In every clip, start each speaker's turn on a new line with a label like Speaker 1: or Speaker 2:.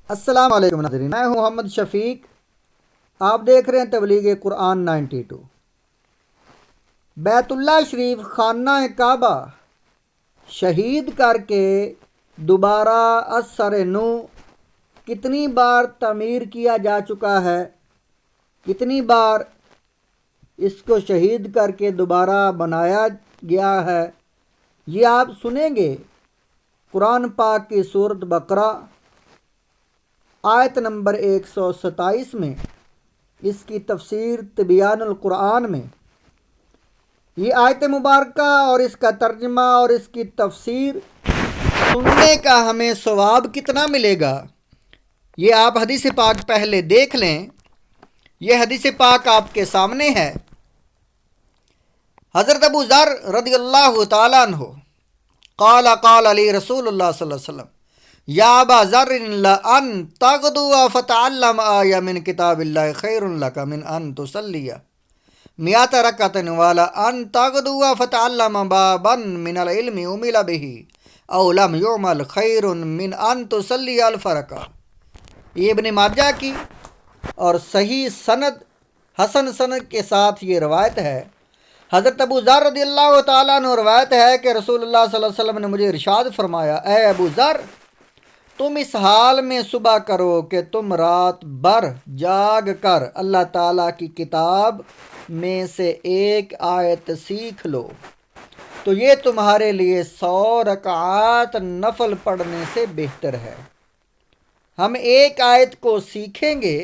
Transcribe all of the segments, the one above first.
Speaker 1: السلام علیکم ناظرین، میں ہوں محمد شفیق۔ آپ دیکھ رہے ہیں تبلیغ قرآن 92۔ بیت اللہ شریف خانہ کعبہ شہید کر کے دوبارہ از سر نو کتنی بار تعمیر کیا جا چکا ہے، کتنی بار اس کو شہید کر کے دوبارہ بنایا گیا ہے، یہ آپ سنیں گے قرآن پاک کی سورۃ بقرہ آیت نمبر 127 میں، اس کی تفسیر تبیان القرآن میں۔ یہ آیت مبارکہ اور اس کا ترجمہ اور اس کی تفسیر سننے کا ہمیں ثواب کتنا ملے گا، یہ آپ حدیث پاک پہلے دیکھ لیں۔ یہ حدیث پاک آپ کے سامنے ہے۔ حضرت ابو ذر رضی اللہ تعالیٰ عنہ قال قال علی رسول اللہ صلی اللہ علیہ وسلم یا ابا ذر لأن تغدو فتعلم آیہ من کتاب اللہ خیر لک من ان تصلی مئات رکعت والا ان تغدو فتعلم بابا من العلم عمل به او لم يعمل خیر من ان تصلی الف رکعہ۔ یہ ابن ماجہ کی اور صحیح سند، حسن سند کے ساتھ یہ روایت ہے۔ حضرت ابو ذر رضی اللہ تعالیٰ عنہ روایت ہے کہ رسول اللہ صلی اللہ علیہ وسلم نے مجھے ارشاد فرمایا، اے ابو ذر، تم اس حال میں صبح کرو کہ تم رات بھر جاگ کر اللہ تعالیٰ کی کتاب میں سے ایک آیت سیکھ لو، تو یہ تمہارے لیے 100 رکعات نفل پڑھنے سے بہتر ہے۔ ہم ایک آیت کو سیکھیں گے،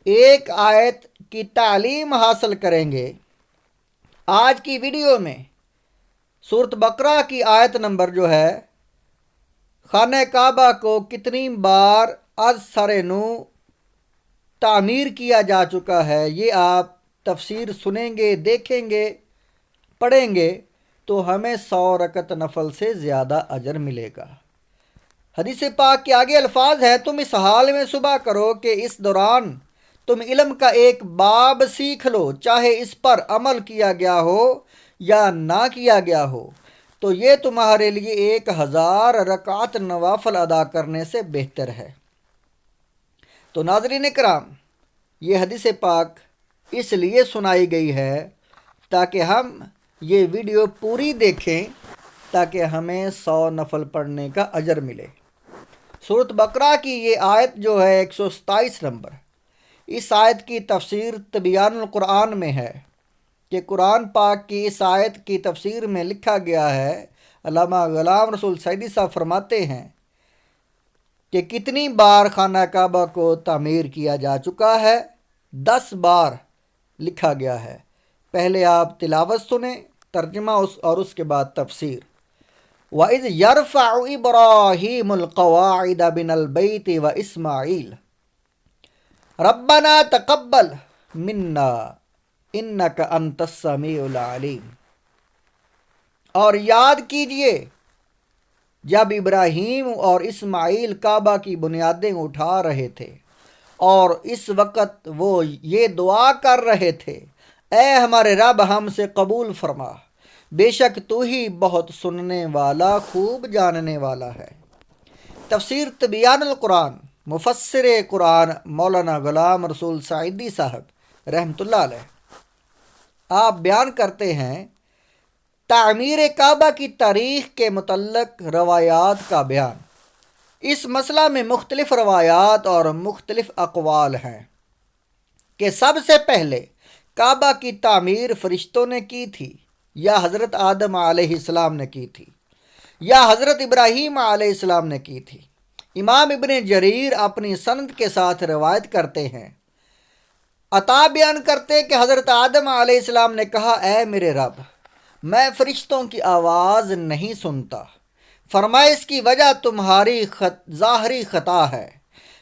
Speaker 1: ایک آیت کی تعلیم حاصل کریں گے۔ آج کی ویڈیو میں سورۃ بقرہ کی آیت نمبر جو ہے، خانہ کعبہ کو کتنی بار از سر نو تعمیر کیا جا چکا ہے، یہ آپ تفسیر سنیں گے، دیکھیں گے، پڑھیں گے تو ہمیں 100 رکعت نفل سے زیادہ اجر ملے گا۔ حدیث پاک کے آگے الفاظ ہے، تم اس حال میں صبح کرو کہ اس دوران تم علم کا ایک باب سیکھ لو، چاہے اس پر عمل کیا گیا ہو یا نہ کیا گیا ہو، تو یہ تمہارے لیے 1000 رکعت نوافل ادا کرنے سے بہتر ہے۔ تو ناظرین کرام، یہ حدیث پاک اس لیے سنائی گئی ہے تاکہ ہم یہ ویڈیو پوری دیکھیں، تاکہ ہمیں 100 نفل پڑھنے کا اجر ملے۔ سورۃ بقرہ کی یہ آیت جو ہے 127 نمبر، اس آیت کی تفسیر تبیان القرآن میں ہے کہ قرآن پاک کی اس آیت کی تفسیر میں لکھا گیا ہے، علامہ غلام رسول سعیدی صاحب فرماتے ہیں کہ کتنی بار خانہ کعبہ کو تعمیر کیا جا چکا ہے، 10 بار لکھا گیا ہے۔ پہلے آپ تلاوت سنیں، ترجمہ اور اس کے بعد تفسیر۔ وَإِذْ يَرْفَعُ إِبْرَاهِيمُ الْقَوَاعِدَ مِنَ الْبَيْتِ وَإِسْمَاعِيلُ رَبَّنَا تَقَبَّلْ مِنَّا إِنَّكَ أَنْتَ السَّمِيعُ الْعَلِيمُ۔ اور یاد کیجئے جب ابراہیم اور اسماعیل کعبہ کی بنیادیں اٹھا رہے تھے اور اس وقت وہ یہ دعا کر رہے تھے، اے ہمارے رب ہم سے قبول فرما، بے شک تو ہی بہت سننے والا، خوب جاننے والا ہے۔ تفسیر تبیان القرآن، مفسر قرآن مولانا غلام رسول سعیدی صاحب رحمۃ اللہ علیہ، آپ بیان کرتے ہیں تعمیر کعبہ کی تاریخ کے متعلق روایات کا بیان۔ اس مسئلہ میں مختلف روایات اور مختلف اقوال ہیں کہ سب سے پہلے کعبہ کی تعمیر فرشتوں نے کی تھی، یا حضرت آدم علیہ السلام نے کی تھی، یا حضرت ابراہیم علیہ السلام نے کی تھی۔ امام ابن جریر اپنی سند کے ساتھ روایت کرتے ہیں، عطا بیان کرتے کہ حضرت آدم علیہ السلام نے کہا، اے میرے رب، میں فرشتوں کی آواز نہیں سنتا۔ فرمایا، اس کی وجہ تمہاری ظاہری خطا ہے،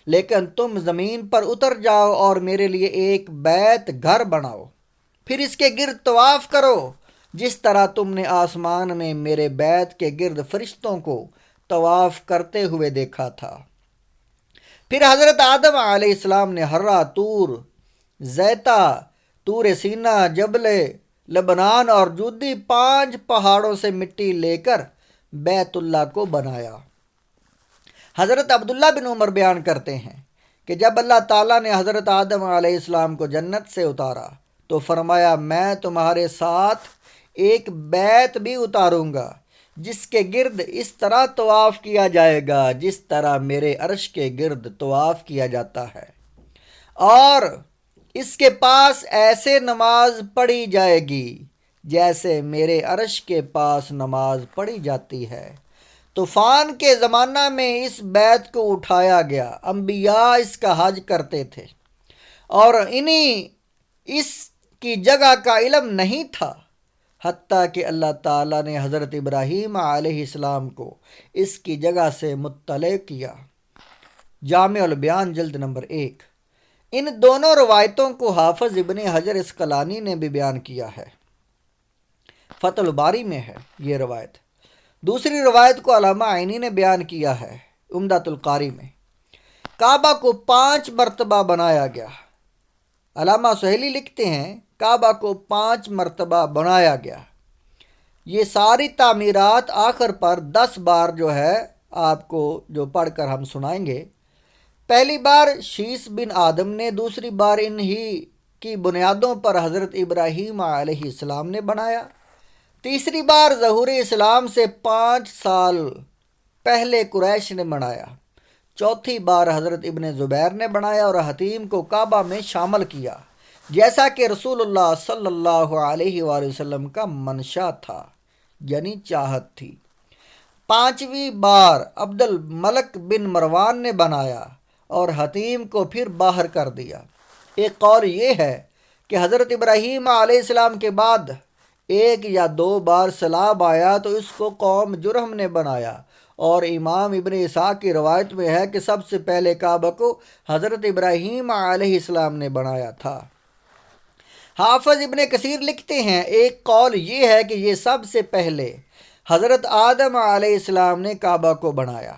Speaker 1: لیکن تم زمین پر اتر جاؤ اور میرے لیے ایک بیت گھر بناؤ، پھر اس کے گرد طواف کرو، جس طرح تم نے آسمان میں میرے بیت کے گرد فرشتوں کو طواف کرتے ہوئے دیکھا تھا۔ پھر حضرت آدم علیہ السلام نے حرہ، طور، زیتہ، طور سینہ، جبل لبنان اور جودی 5 پہاڑوں سے مٹی لے کر بیت اللہ کو بنایا۔ حضرت عبداللہ بن عمر بیان کرتے ہیں کہ جب اللہ تعالیٰ نے حضرت آدم علیہ السلام کو جنت سے اتارا تو فرمایا میں تمہارے ساتھ ایک بیت بھی اتاروں گا جس کے گرد اس طرح طواف کیا جائے گا جس طرح میرے عرش کے گرد طواف کیا جاتا ہے، اور اس کے پاس ایسے نماز پڑھی جائے گی جیسے میرے عرش کے پاس نماز پڑھی جاتی ہے۔ طوفان کے زمانہ میں اس بیت کو اٹھایا گیا، انبیاء اس کا حج کرتے تھے اور انہیں اس کی جگہ کا علم نہیں تھا، حتیٰ کہ اللہ تعالیٰ نے حضرت ابراہیم علیہ السلام کو اس کی جگہ سے مطلع کیا۔ جامع البیان جلد نمبر 1۔ ان دونوں روایتوں کو حافظ ابن حجر اسقلانی نے بھی بیان کیا ہے، فتح الباری میں ہے یہ روایت۔ دوسری روایت کو علامہ عینی نے بیان کیا ہے عمدۃ القاری میں۔ کعبہ کو 5 مرتبہ بنایا گیا۔ علامہ سہیلی لکھتے ہیں کعبہ کو 5 مرتبہ بنایا گیا۔ یہ ساری تعمیرات آخر پر 10 بار جو ہے آپ کو جو پڑھ کر ہم سنائیں گے۔ پہلی بار شیس بن آدم نے، دوسری بار انہی کی بنیادوں پر حضرت ابراہیم علیہ السلام نے بنایا، تیسری بار ظہور اسلام سے 5 سال پہلے قریش نے بنایا، چوتھی بار حضرت ابن زبیر نے بنایا اور حتیم کو کعبہ میں شامل کیا جیسا کہ رسول اللہ صلی اللہ علیہ وآلہ وسلم کا منشا تھا، یعنی چاہت تھی۔ 5ویں بار عبد الملک بن مروان نے بنایا اور حتیم کو پھر باہر کر دیا۔ ایک قول یہ ہے کہ حضرت ابراہیم علیہ السلام کے بعد 1 یا 2 بار سیلاب آیا تو اس کو قوم جرہم نے بنایا، اور امام ابن اسحاق کی روایت میں ہے کہ سب سے پہلے کعبہ کو حضرت ابراہیم علیہ السلام نے بنایا تھا۔ حافظ ابن کثیر لکھتے ہیں ایک قول یہ ہے کہ یہ سب سے پہلے حضرت آدم علیہ السلام نے کعبہ کو بنایا۔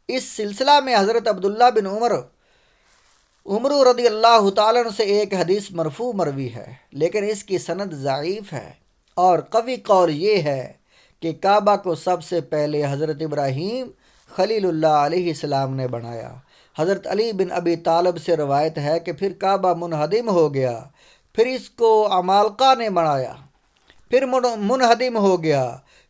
Speaker 1: اس سلسلہ میں حضرت عبداللہ بن عمر رضی اللہ تعالیٰ عنہ سے ایک حدیث مرفوع مروی ہے، لیکن اس کی سند ضعیف ہے، اور قوی قول یہ ہے کہ کعبہ کو سب سے پہلے حضرت ابراہیم خلیل اللہ علیہ السلام نے بنایا۔ حضرت علی بن ابی طالب سے روایت ہے کہ پھر کعبہ منہدم ہو گیا، پھر اس کو عمالقہ نے بنایا، پھر منہدم ہو گیا،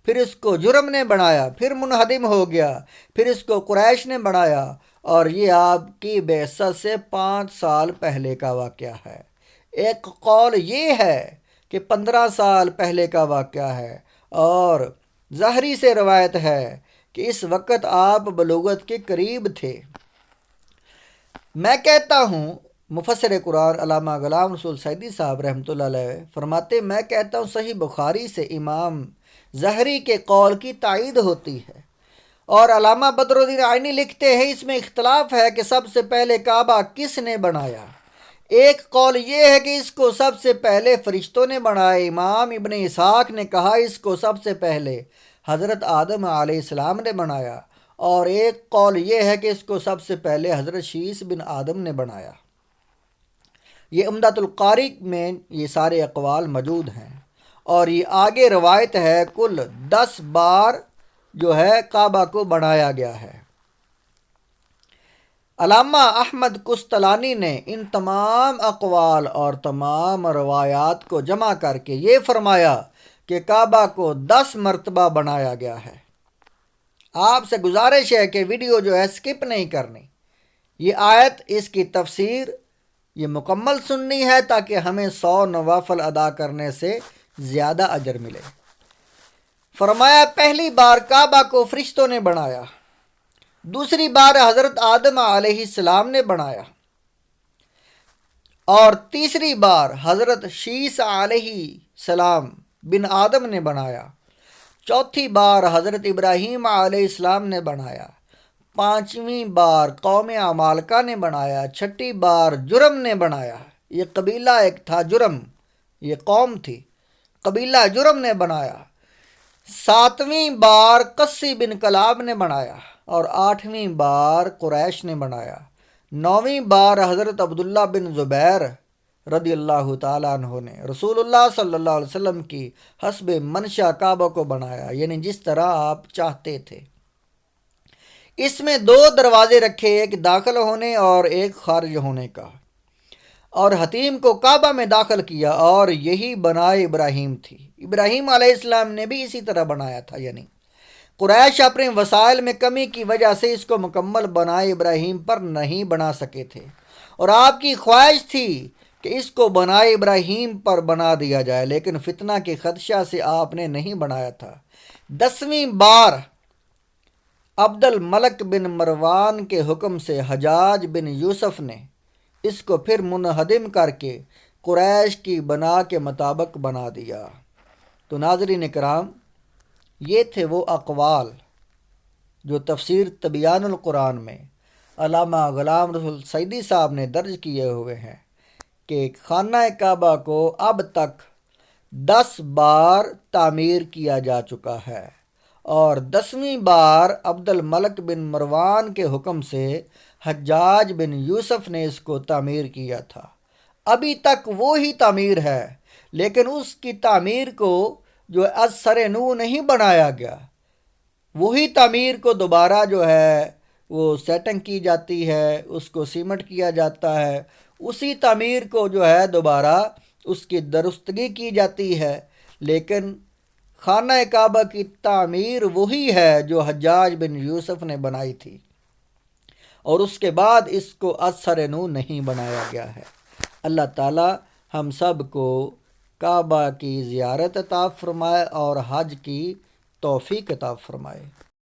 Speaker 1: پھر اس کو جرم نے بنایا، پھر منہدم ہو گیا، پھر اس کو قریش نے بنایا، اور یہ آپ کی بعثت سے 5 سال پہلے کا واقعہ ہے۔ ایک قول یہ ہے کہ 15 سال پہلے کا واقعہ ہے، اور ظاہری سے روایت ہے کہ اس وقت آپ بلوغت کے قریب تھے۔ میں کہتا ہوں، مفسر قرآن علامہ غلام رسول سعیدی صاحب رحمۃ اللہ علیہ فرماتے، میں کہتا ہوں صحیح بخاری سے امام ظاہری کے قول کی تائید ہوتی ہے، اور علامہ بدر الدین عینی لکھتے ہیں اس میں اختلاف ہے کہ سب سے پہلے کعبہ کس نے بنایا۔ ایک قول یہ ہے کہ اس کو سب سے پہلے فرشتوں نے بنایا، امام ابن اسحاق نے کہا اس کو سب سے پہلے حضرت آدم علیہ السلام نے بنایا، اور ایک قول یہ ہے کہ اس کو سب سے پہلے حضرت شیس بن آدم نے بنایا۔ یہ عمدۃ القاری میں یہ سارے اقوال موجود ہیں، اور یہ آگے روایت ہے کل 10 بار جو ہے کعبہ کو بنایا گیا ہے۔ علامہ احمد قسطلانی نے ان تمام اقوال اور تمام روایات کو جمع کر کے یہ فرمایا کہ کعبہ کو 10 مرتبہ بنایا گیا ہے۔ آپ سے گزارش ہے کہ ویڈیو جو ہے سکپ نہیں کرنی، یہ آیت، اس کی تفسیر یہ مکمل سننی ہے تاکہ ہمیں 100 نوافل ادا کرنے سے زیادہ اجر ملے۔ فرمایا پہلی بار کعبہ کو فرشتوں نے بنایا، دوسری بار حضرت آدم علیہ السلام نے بنایا، اور تیسری بار حضرت شیس علیہ السلام بن آدم نے بنایا، چوتھی بار حضرت ابراہیم علیہ السلام نے بنایا، 5ویں بار قوم عمالقہ نے بنایا، 6ٹھی بار جرم نے بنایا، یہ قبیلہ ایک تھا جرم، یہ قوم تھی، قبیلہ جرم نے بنایا، 7ویں بار قسی بن کلاب نے بنایا، اور 8ویں بار قریش نے بنایا، 9ویں بار حضرت عبداللہ بن زبیر رضی اللہ تعالیٰ عنہ نے رسول اللہ صلی اللہ علیہ وسلم کی حسب منشا کعبہ کو بنایا، یعنی جس طرح آپ چاہتے تھے۔ اس میں 2 دروازے رکھے، ایک داخل ہونے اور ایک خارج ہونے کا، اور حتیم کو کعبہ میں داخل کیا، اور یہی بنائے ابراہیم تھی۔ ابراہیم علیہ السلام نے بھی اسی طرح بنایا تھا، یعنی قریش اپنے وسائل میں کمی کی وجہ سے اس کو مکمل بنائے ابراہیم پر نہیں بنا سکے تھے، اور آپ کی خواہش تھی کہ اس کو بنائے ابراہیم پر بنا دیا جائے، لیکن فتنہ کے خدشہ سے آپ نے نہیں بنایا تھا۔ 10ویں بار عبد الملک بن مروان کے حکم سے حجاج بن یوسف نے اس کو پھر منہدم کر کے قریش کی بنا کے مطابق بنا دیا۔ تو ناظرین کرام، یہ تھے وہ اقوال جو تفسیر تبیان القرآن میں علامہ غلام رسول سعیدی صاحب نے درج کیے ہوئے ہیں کہ خانہ کعبہ کو اب تک 10 بار تعمیر کیا جا چکا ہے، اور 10ویں بار عبد الملک بن مروان کے حکم سے حجاج بن یوسف نے اس کو تعمیر کیا تھا۔ ابھی تک وہی تعمیر ہے، لیکن اس کی تعمیر کو جو از سر نو نہیں بنایا گیا، وہی تعمیر کو دوبارہ جو ہے وہ سیٹنگ کی جاتی ہے، اس کو سیمٹ کیا جاتا ہے، اسی تعمیر کو جو ہے دوبارہ اس کی درستگی کی جاتی ہے، لیکن خانہ کعبہ کی تعمیر وہی ہے جو حجاج بن یوسف نے بنائی تھی، اور اس کے بعد اس کو از سر نو نہیں بنایا گیا ہے۔ اللہ تعالی ہم سب کو کعبہ کی زیارت عطا فرمائے اور حج کی توفیق عطا فرمائے۔